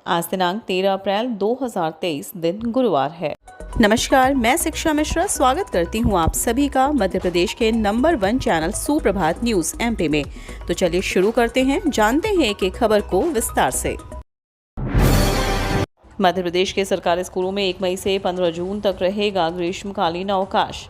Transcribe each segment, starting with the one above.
आज दिनांक 13 अप्रैल 2023 दिन गुरुवार है। नमस्कार, मैं शिक्षा मिश्रा स्वागत करती हूँ आप सभी का मध्य प्रदेश के नंबर 1 चैनल सुप्रभात न्यूज एमपी में। तो चलिए शुरू करते हैं, जानते हैं एक एक खबर को विस्तार से। मध्य प्रदेश के सरकारी स्कूलों में 1 मई से 15 जून तक रहेगा ग्रीष्मकालीन अवकाश।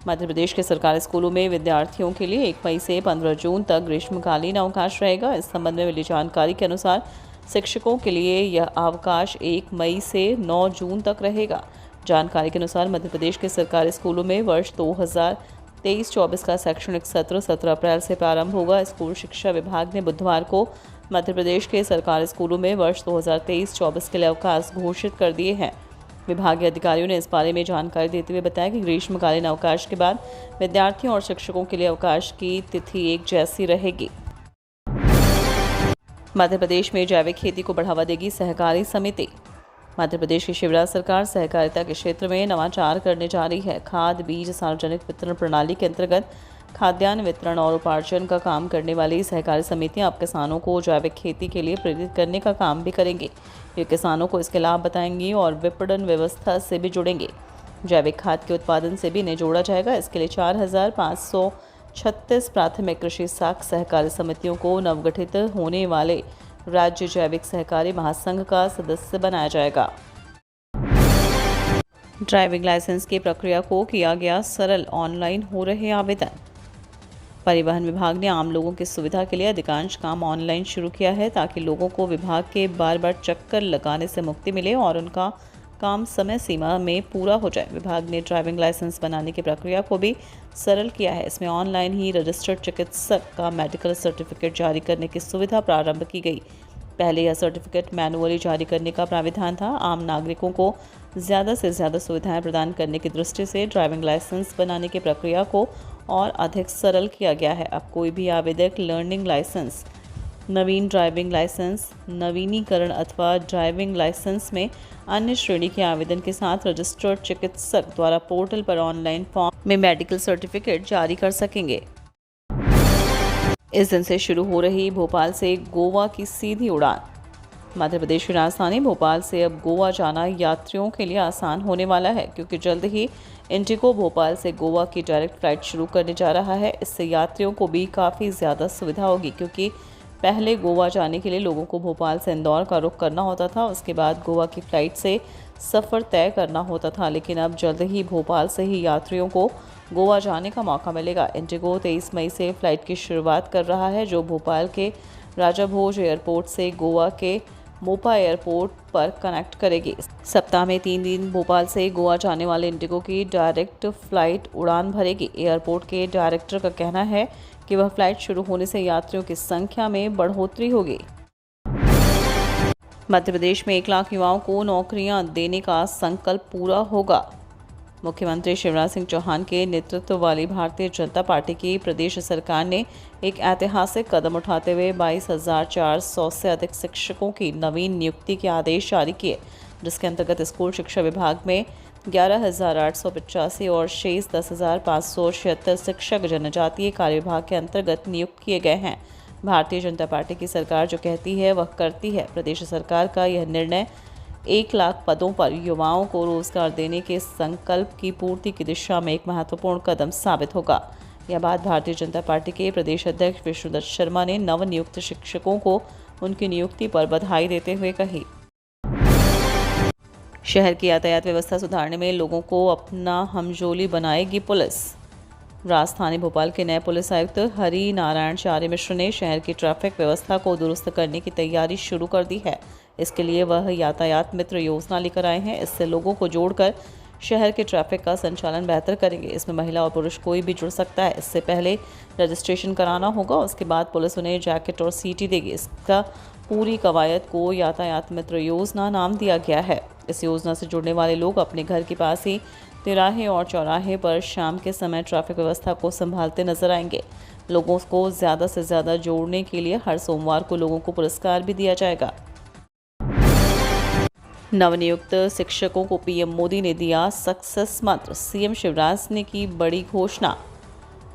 मध्य प्रदेश के सरकारी स्कूलों में विद्यार्थियों के लिए 1 मई से 15 जून तक ग्रीष्मकालीन अवकाश रहेगा। इस संबंध में मिली जानकारी के अनुसार शिक्षकों के लिए यह अवकाश 1 मई से 9 जून तक रहेगा। जानकारी के अनुसार मध्य प्रदेश के सरकारी स्कूलों में वर्ष 2023-24 का शैक्षणिक सत्र 17 अप्रैल से प्रारंभ होगा। स्कूल शिक्षा विभाग ने बुधवार को मध्य प्रदेश के सरकारी स्कूलों में वर्ष 2023-24 के लिए अवकाश घोषित कर दिए हैं। विभागीय अधिकारियों ने इस बारे में जानकारी देते हुए बताया कि ग्रीष्मकालीन अवकाश के बाद विद्यार्थियों और शिक्षकों के लिए अवकाश की तिथि एक जैसी रहेगी। मध्य प्रदेश में जैविक खेती को बढ़ावा देगी सहकारी समिति। मध्य प्रदेश की शिवराज सरकार सहकारिता के क्षेत्र में नवाचार करने जा रही है। खाद बीज सार्वजनिक वितरण प्रणाली के अंतर्गत खाद्यान्न वितरण और उपार्जन का काम करने वाली सहकारी समितियां अब किसानों को जैविक खेती के लिए प्रेरित करने का काम भी करेंगे। ये किसानों को इसके लाभ बताएंगी और विपणन व्यवस्था से भी जुड़ेंगे। जैविक खाद के उत्पादन से भी इन्हें जोड़ा जाएगा। इसके लिए 4,536 प्राथमिक कृषि साख सहकारी समितियों को नवगठित होने वाले राज्य जैविक सहकारी महासंघ का सदस्य बनाया जाएगा। ड्राइविंग लाइसेंस की प्रक्रिया को किया गया सरल, ऑनलाइन हो रहे आवेदन। परिवहन विभाग ने आम लोगों की सुविधा के लिए अधिकांश काम ऑनलाइन शुरू किया है, ताकि लोगों को विभाग के बार बार चक्कर लगाने से मुक्ति मिले और उनका काम समय सीमा में पूरा हो जाए। विभाग ने ड्राइविंग लाइसेंस बनाने की प्रक्रिया को भी सरल किया है। इसमें ऑनलाइन ही रजिस्टर्ड चिकित्सक का मेडिकल सर्टिफिकेट जारी करने की सुविधा प्रारंभ की गई। पहले यह सर्टिफिकेट मैनुअली जारी करने का प्राविधान था। आम नागरिकों को ज़्यादा से ज़्यादा सुविधाएं प्रदान करने की दृष्टि से ड्राइविंग लाइसेंस बनाने की प्रक्रिया को और अधिक सरल किया गया है। अब कोई भी आवेदक लर्निंग लाइसेंस, नवीन ड्राइविंग लाइसेंस, नवीनीकरण अथवा ड्राइविंग लाइसेंस में अन्य श्रेणी के आवेदन के साथ रजिस्टर्ड चिकित्सक द्वारा पोर्टल पर ऑनलाइन फॉर्म में मेडिकल सर्टिफिकेट जारी कर सकेंगे। इस दिन से शुरू हो रही भोपाल से गोवा की सीधी उड़ान। मध्य प्रदेश की राजधानी भोपाल से अब गोवा जाना यात्रियों के लिए आसान होने वाला है, क्योंकि जल्द ही इंडिगो भोपाल से गोवा की डायरेक्ट फ्लाइट शुरू करने जा रहा है। इससे यात्रियों को भी काफ़ी ज़्यादा सुविधा होगी, क्योंकि पहले गोवा जाने के लिए लोगों को भोपाल से इंदौर का रुख करना होता था, उसके बाद गोवा की फ़्लाइट से सफ़र तय करना होता था। लेकिन अब जल्द ही भोपाल से ही यात्रियों को गोवा जाने का मौका मिलेगा। इंडिगो 23 मई से फ़्लाइट की शुरुआत कर रहा है, जो भोपाल के राजा भोज एयरपोर्ट से गोवा के मोपा एयरपोर्ट पर कनेक्ट करेगी। सप्ताह में 3 दिन भोपाल से गोवा जाने वाले इंडिगो की डायरेक्ट फ़्लाइट उड़ान भरेगी। एयरपोर्ट के डायरेक्टर का कहना है कि वह फ़्लाइट शुरू होने से यात्रियों की संख्या में बढ़ोतरी होगी। मध्य प्रदेश में 1 लाख युवाओं को नौकरियां देने का संकल्प पूरा होगा। मुख्यमंत्री शिवराज सिंह चौहान के नेतृत्व वाली भारतीय जनता पार्टी की प्रदेश सरकार ने एक ऐतिहासिक कदम उठाते हुए 22,400 से अधिक शिक्षकों की नवीन नियुक्ति के आदेश जारी किए, जिसके अंतर्गत स्कूल शिक्षा विभाग में 11,885 और शेष 10,576 शिक्षक जनजातीय कार्य विभाग के अंतर्गत नियुक्त किए गए हैं। भारतीय जनता पार्टी की सरकार जो कहती है वह करती है। प्रदेश सरकार का यह निर्णय 1 लाख पदों पर युवाओं को रोजगार देने के संकल्प की पूर्ति की दिशा में एक महत्वपूर्ण कदम साबित होगा। यह बात भारतीय जनता पार्टी के प्रदेश अध्यक्ष विष्णुदत्त शर्मा ने नवनियुक्त शिक्षकों को उनकी नियुक्ति पर बधाई देते हुए कही। शहर की यातायात व्यवस्था सुधारने में लोगों को अपना हमजोली बनाएगी पुलिस। राजधानी भोपाल के नए पुलिस आयुक्त हरि नारायण चार्य मिश्र ने शहर की ट्रैफिक व्यवस्था को दुरुस्त करने की तैयारी शुरू कर दी है। इसके लिए वह यातायात मित्र योजना लेकर आए हैं। इससे लोगों को जोड़कर शहर के ट्रैफिक का संचालन बेहतर करेंगे। इसमें महिला और पुरुष कोई भी जुड़ सकता है। इससे पहले रजिस्ट्रेशन कराना होगा, उसके बाद पुलिस उन्हें जैकेट और सीटी देगी। इसका पूरी कवायद को यातायात मित्र योजना नाम दिया गया है। इस योजना से जुड़ने वाले लोग अपने घर के पास ही तिराहे और चौराहे पर शाम के समय ट्रैफिक व्यवस्था को संभालते नजर आएंगे। लोगों को ज़्यादा से ज़्यादा जोड़ने के लिए हर सोमवार को लोगों को पुरस्कार भी दिया जाएगा। नवनियुक्त शिक्षकों को पीएम मोदी ने दिया सक्सेस मंत्र। सीएम शिवराज ने की बड़ी घोषणा।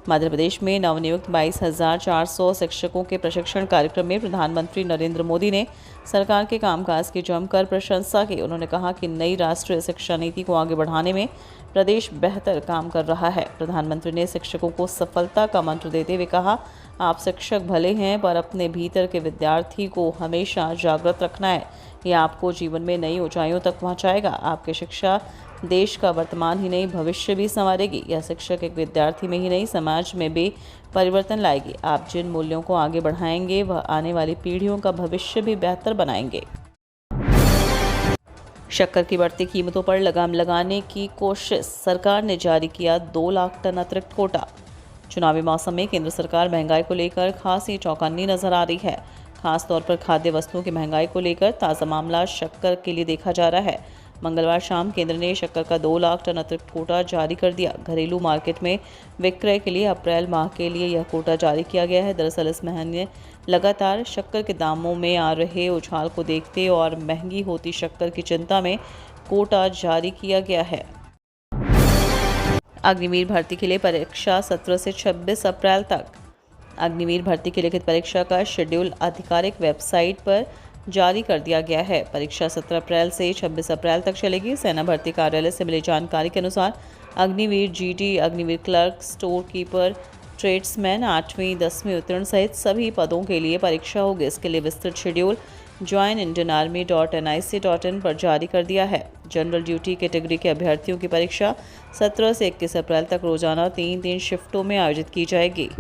मध्य प्रदेश में नवनियुक्त 22,400 शिक्षकों के प्रशिक्षण कार्यक्रम में प्रधानमंत्री नरेंद्र मोदी ने सरकार के कामकाज की जमकर प्रशंसा की। उन्होंने कहा कि नई राष्ट्रीय शिक्षा नीति को आगे बढ़ाने में प्रदेश बेहतर काम कर रहा है। प्रधानमंत्री ने शिक्षकों को सफलता का मंत्र देते हुए कहा, आप शिक्षक भले हैं पर अपने भीतर के विद्यार्थी को हमेशा जागृत रखना है। यह आपको जीवन में नई ऊंचाइयों तक पहुंचाएगा। आपकी शिक्षा देश का वर्तमान ही नहीं भविष्य भी संवारेगी। यह शिक्षक एक विद्यार्थी में ही नहीं समाज में भी परिवर्तन लाएगी। आप जिन मूल्यों को आगे बढ़ाएंगे वह आने वाली पीढ़ियों का भविष्य भी बेहतर बनाएंगे। शक्कर की बढ़ती कीमतों पर लगाम लगाने की कोशिश, सरकार ने जारी किया 2 लाख टन अतिरिक्त कोटा। चुनावी मौसम में केंद्र सरकार महंगाई को लेकर खासी चौकन्नी नजर आ रही है। खासतौर पर खाद्य वस्तुओं की महंगाई को लेकर ताज़ा मामला शक्कर के लिए देखा जा रहा है। मंगलवार शाम केंद्र ने शक्कर का 2 लाख टन अतिरिक्त कोटा जारी कर दिया। घरेलू मार्केट में विक्रय के लिए अप्रैल माह के लिए यह कोटा जारी किया गया है। दरअसल इस महीने लगातार शक्कर के दामों में आ रहे उछाल को देखते और महंगी होती शक्कर की चिंता में कोटा जारी किया गया है। अग्निवीर भर्ती के लिए परीक्षा 17 से 26 अप्रैल तक। अग्निवीर भर्ती की लिखित परीक्षा का शेड्यूल आधिकारिक वेबसाइट पर जारी कर दिया गया है। परीक्षा 17 अप्रैल से 26 अप्रैल तक चलेगी। सेना भर्ती कार्यालय से मिली जानकारी के अनुसार Agniveer GD, Agniveer clerk, store keeper, tradesman, 8वीं 10वीं उत्तीर्ण सहित सभी पदों के लिए परीक्षा होगी। इसके लिए विस्तृत शेड्यूल joinindianarmy.nic.in पर जारी कर दिया है। जनरल ड्यूटी कैटेगरी के अभ्यर्थियों की परीक्षा 17 से 21 अप्रैल तक रोजाना 3-3 शिफ्टों में आयोजित की जाएगी।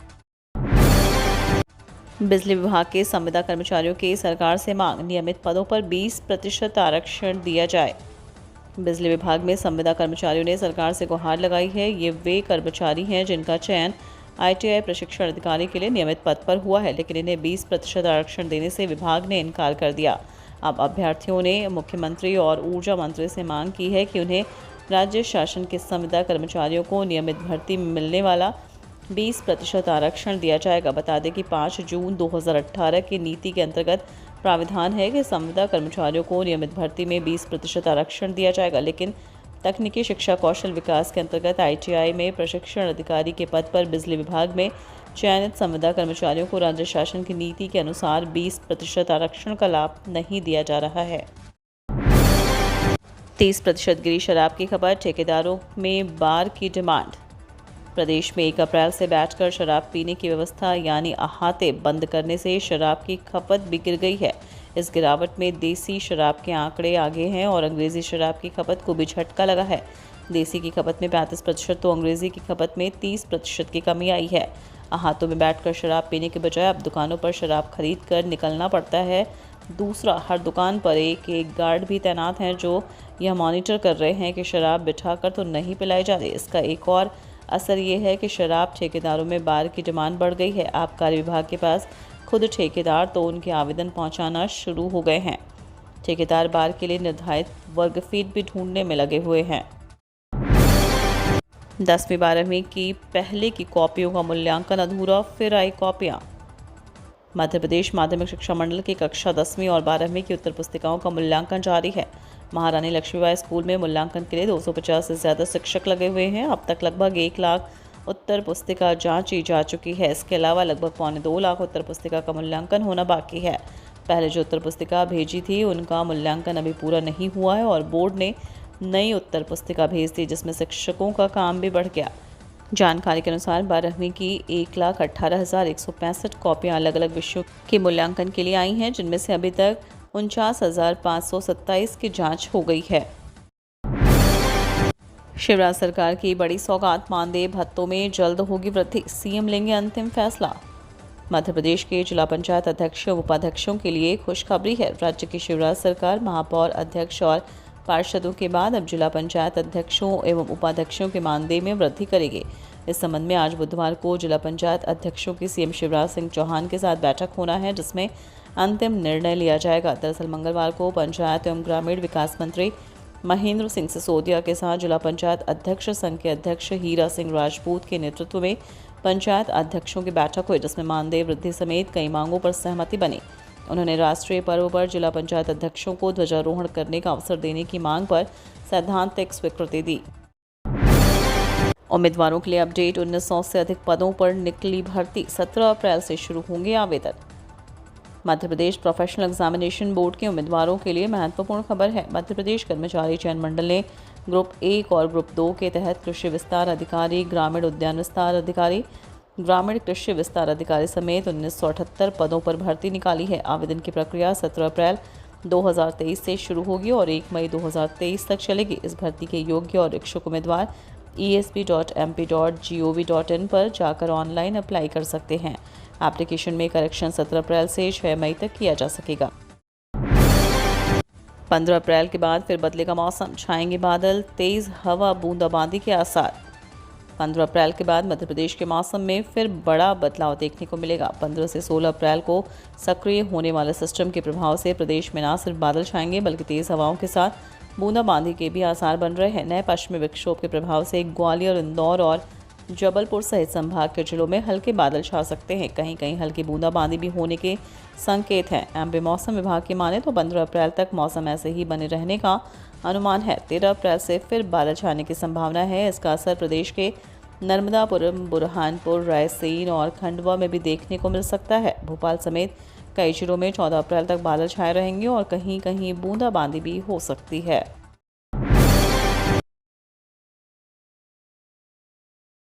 बिजली विभाग के संविदा कर्मचारियों की सरकार से मांग, नियमित पदों पर 20% आरक्षण दिया जाए। बिजली विभाग में संविदा कर्मचारियों ने सरकार से गुहार लगाई है। ये वे कर्मचारी हैं जिनका चयन ITI प्रशिक्षण अधिकारी के लिए नियमित पद पर हुआ है, लेकिन इन्हें 20% आरक्षण देने से विभाग ने इनकार कर दिया। अब अभ्यर्थियों ने मुख्यमंत्री और ऊर्जा मंत्री से मांग की है कि उन्हें राज्य शासन के संविदा कर्मचारियों को नियमित भर्ती में मिलने वाला 20% आरक्षण दिया जाएगा। बता दें कि 5 जून 2018 की नीति के अंतर्गत प्राविधान है कि संविदा कर्मचारियों को नियमित भर्ती में 20% आरक्षण दिया जाएगा, लेकिन तकनीकी शिक्षा कौशल विकास के अंतर्गत ITI में प्रशिक्षण अधिकारी के पद पर बिजली विभाग में चयनित संविदा कर्मचारियों को राज्य शासन की नीति के अनुसार 20% आरक्षण का लाभ नहीं दिया जा रहा है। 30% गिरी शराब की खपत, ठेकेदारों में बार की डिमांड। प्रदेश में 1 अप्रैल से बैठकर शराब पीने की व्यवस्था यानी अहाते बंद करने से शराब की खपत भी गिर गई है। इस गिरावट में देसी शराब के आंकड़े आगे हैं और अंग्रेजी शराब की खपत को भी झटका लगा है। देसी की खपत में 35% तो अंग्रेजी की खपत में 30% की कमी आई है। अहातों में बैठकर शराब पीने के बजाय अब दुकानों पर शराब खरीद कर निकलना पड़ता है। दूसरा, हर दुकान पर एक गार्ड भी तैनात हैं जो यह मॉनिटर कर रहे हैं कि शराब बिठाकर तो नहीं पिलाई जा रही। इसका एक और असर ये है कि शराब ठेकेदारों में बार की डिमांड बढ़ गई है। आबकारी विभाग के पास खुद ठेकेदार तो उनके आवेदन पहुंचाना शुरू हो गए हैं। ठेकेदार बार के लिए निर्धारित वर्ग फीट भी ढूंढने में लगे हुए हैं। 10वीं 12वीं की पहले की कॉपियों का मूल्यांकन अधूरा, फिर आई कॉपियां। मध्य प्रदेश माध्यमिक शिक्षा मंडल की कक्षा 10वीं और 12वीं की उत्तर पुस्तिकाओं का मूल्यांकन जारी है। महारानी लक्ष्मीबाई स्कूल में मूल्यांकन के लिए 250 से ज़्यादा शिक्षक लगे हुए हैं। अब तक लगभग 1 लाख उत्तर पुस्तिका जांची जा चुकी है। इसके अलावा लगभग 2.25 लाख उत्तर पुस्तिका का मूल्यांकन होना बाकी है। पहले जो उत्तर पुस्तिका भेजी थी उनका मूल्यांकन अभी पूरा नहीं हुआ है और बोर्ड ने नई उत्तर पुस्तिका भेज दी, जिसमें शिक्षकों का काम भी बढ़ गया। जानकारी के अनुसार 12वीं की 1,18,165 कॉपियाँ अलग अलग विषयों के मूल्यांकन के लिए आई हैं, जिनमें से अभी तक 49,527 की जांच हो गई है। शिवराज सरकार की बड़ी सौगात, मानदेय भत्तों में जल्द होगी वृद्धि, सीएम लेंगे अंतिम फैसला। मध्य प्रदेश के जिला पंचायत अध्यक्ष एवं उपाध्यक्षों के लिए खुशखबरी है। राज्य की शिवराज सरकार महापौर, अध्यक्ष और पार्षदों के बाद अब जिला पंचायत अध्यक्षों एवं उपाध्यक्षों के मानदेय में वृद्धि करेगी। इस संबंध में आज बुधवार को जिला पंचायत अध्यक्षों की सीएम शिवराज सिंह चौहान के साथ बैठक होना है, जिसमें अंतिम निर्णय लिया जाएगा। दरअसल मंगलवार को पंचायत एवं ग्रामीण विकास मंत्री महेंद्र सिंह सिसोदिया के साथ जिला पंचायत अध्यक्ष संघ के अध्यक्ष हीरा सिंह राजपूत के नेतृत्व में पंचायत अध्यक्षों की बैठक हुई, जिसमें मानदेय वृद्धि समेत कई मांगों पर सहमति बनी। उन्होंने राष्ट्रीय पर्व पर जिला पंचायत अध्यक्षों को ध्वजारोहण करने का अवसर देने की मांग पर सैद्धांतिक स्वीकृति दी। उम्मीदवारों के लिए अपडेट। 1900 से अधिक पदों पर निकली भर्ती। 17 अप्रैल से शुरू होंगे आवेदन। Madhya Pradesh professional examination board के उम्मीदवारों के लिए महत्वपूर्ण खबर है। मध्य प्रदेश कर्मचारी चयन मंडल ने ग्रुप 1 और ग्रुप 2 के तहत कृषि विस्तार अधिकारी, ग्रामीण उद्यान विस्तार अधिकारी, ग्रामीण कृषि विस्तार अधिकारी समेत 1978 पदों पर भर्ती निकाली है। आवेदन की प्रक्रिया 17 अप्रैल 2023 से शुरू होगी और 1 मई 2023 तक चलेगी। इस भर्ती के योग्य और इच्छुक उम्मीदवार esp.mp.gov.in पर जाकर ऑनलाइन अप्लाई कर सकते हैं। एप्लीकेशन में करेक्शन 17 अप्रैल से 6 मई तक किया जा सकेगा। 15 अप्रैल के बाद फिर बदलेगा मौसम, छाएंगे बादल, तेज हवा, बूंदाबांदी के आसार। 15 अप्रैल के बाद मध्य प्रदेश के मौसम में फिर बड़ा बदलाव देखने को मिलेगा। 15 से 16 अप्रैल को सक्रिय होने वाले सिस्टम के प्रभाव से प्रदेश में न सिर्फ बादल छाएंगे बल्कि तेज हवाओं के साथ बूंदाबांदी के भी आसार बन रहे हैं। नए पश्चिमी विक्षोभ के प्रभाव से ग्वालियर, इंदौर और जबलपुर सहित संभाग के जिलों में हल्के बादल छा सकते हैं। कहीं कहीं हल्की बूंदाबांदी भी होने के संकेत हैं। एमपी मौसम विभाग की माने तो 15 अप्रैल तक मौसम ऐसे ही बने रहने का अनुमान है। 13 अप्रैल से फिर बादल छाने की संभावना है। इसका असर प्रदेश के नर्मदापुरम, बुरहानपुर, रायसेन और खंडवा में भी देखने को मिल सकता है। भोपाल समेत कई जिलों में 14 अप्रैल तक बादल छाए रहेंगे और कहीं कहीं बूंदाबांदी भी हो सकती है।